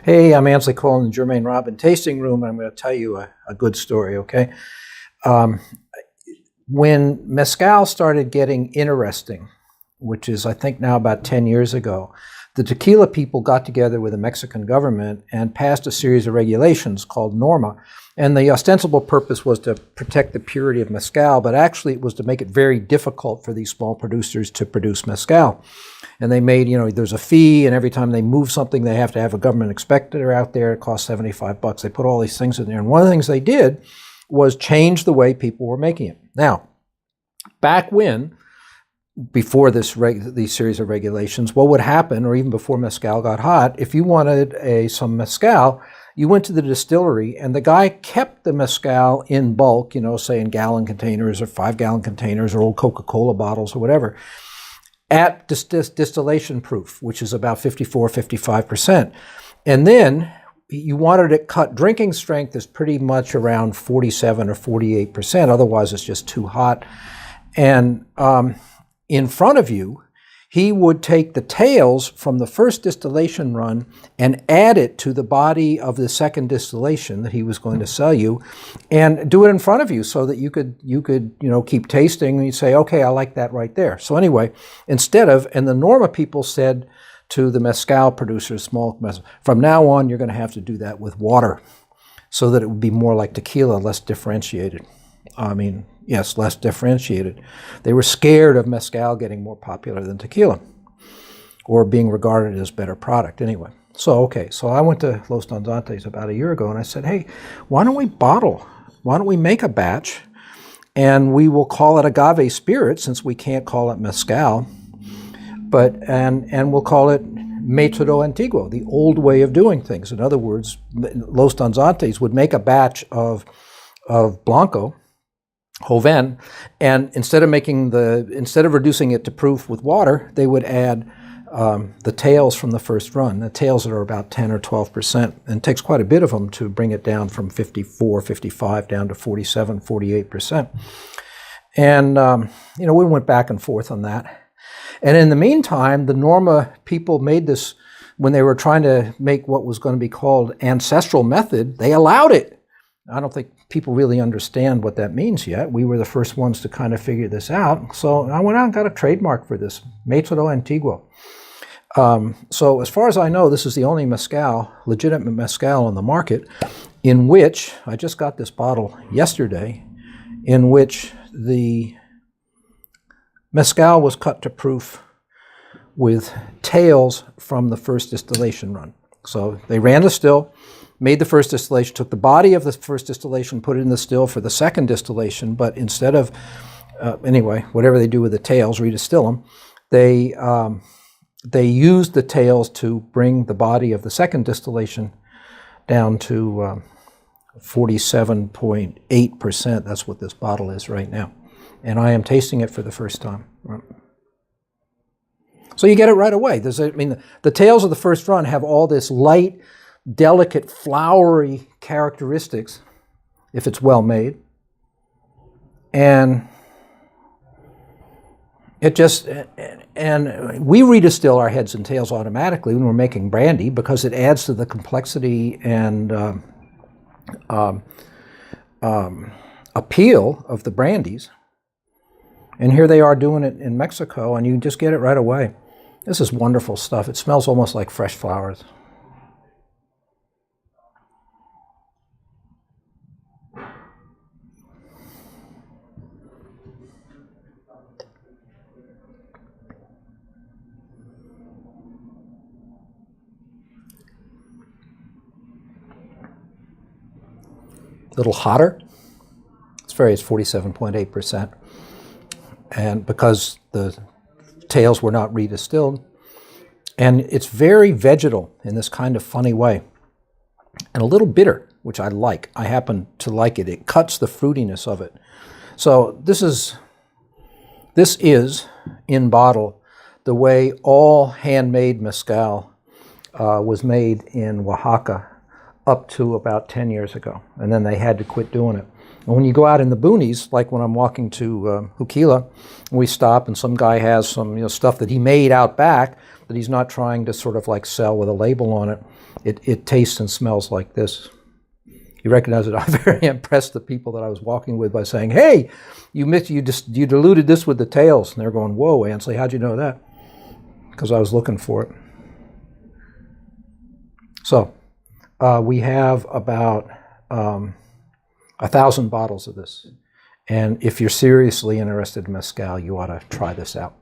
Hey, I'm Ansley Coale in the Germain Robin tasting room, and I'm going to tell you a good story, okay? When Mezcal started getting interesting, which is I think now about 10 years ago, the tequila people got together with the Mexican government and passed a series of regulations called NORMA. And the ostensible purpose was to protect the purity of Mezcal, but actually it was to make it very difficult for these small producers to produce Mezcal. And they made, there's a fee, and every time they move something, they have to have a government inspector out there. It costs $75. They put all these things in there. And one of the things they did was change the way people were making it. Now, back when, before these series of regulations, what would happen, or even before Mezcal got hot, if you wanted some Mezcal, you went to the distillery, and the guy kept the Mezcal in bulk, say in gallon containers or 5-gallon containers or old Coca-Cola bottles or whatever, at distillation proof, which is about 55%. And then you wanted it cut. Drinking strength is pretty much around 47 or 48%. Otherwise, it's just too hot. And in front of you, he would take the tails from the first distillation run and add it to the body of the second distillation that he was going to sell you, and do it in front of you so that you could keep tasting, and you'd say, okay, I like that right there. So anyway, and the NORMA people said to the Mezcal producers, from now on, you're going to have to do that with water so that it would be more like tequila, less differentiated. Yes, less differentiated. They were scared of Mezcal getting more popular than tequila, or being regarded as a better product anyway. So I went to Los Nahuales about a year ago, and I said, hey, why don't we make a batch, and we will call it agave spirit, since we can't call it Mezcal, and we'll call it Metodo Antinguo, the old way of doing things. In other words, Los Nahuales would make a batch of Blanco, Joven, and instead of reducing it to proof with water, they would add the tails from the first run, the tails that are about 10 or 12%, and it takes quite a bit of them to bring it down from 54, 55 down to 47, 48%. And we went back and forth on that. And in the meantime, the NORMA people made this, when they were trying to make what was going to be called ancestral method, they allowed it. I don't think people really understand what that means yet. We were the first ones to kind of figure this out. So I went out and got a trademark for this, Metodo Antinguo. So as far as I know, this is the only legitimate Mezcal on the market, in which, I just got this bottle yesterday, in which the Mezcal was cut to proof with tails from the first distillation run. So they ran the still, made the first distillation, took the body of the first distillation, put it in the still for the second distillation, but instead of, whatever they do with the tails, redistill them, they used the tails to bring the body of the second distillation down to 47.8%. That's what this bottle is right now. And I am tasting it for the first time. So you get it right away. The tails of the first run have all this light, delicate, flowery characteristics, if it's well made. And we redistill our heads and tails automatically when we're making brandy, because it adds to the complexity and appeal of the brandies. And here they are doing it in Mexico, and you just get it right away. This is wonderful stuff. It smells almost like fresh flowers. A little hotter. It's 47.8%. And because the tails were not redistilled. And it's very vegetal in this kind of funny way. And a little bitter, which I like. I happen to like it. It cuts the fruitiness of it. So this is in bottle the way all handmade Mezcal was made in Oaxaca up to about 10 years ago. And then they had to quit doing it. And when you go out in the boonies, like when I'm walking to Juquila, we stop and some guy has some stuff that he made out back, that he's not trying to sort of like sell with a label on it. It tastes and smells like this. You recognize it. I very impressed the people that I was walking with by saying, "Hey, you diluted this with the tails." And they're going, "Whoa, Ansley, how'd you know that?" Because I was looking for it. So we have about 1,000 bottles of this. And if you're seriously interested in mezcal, you ought to try this out.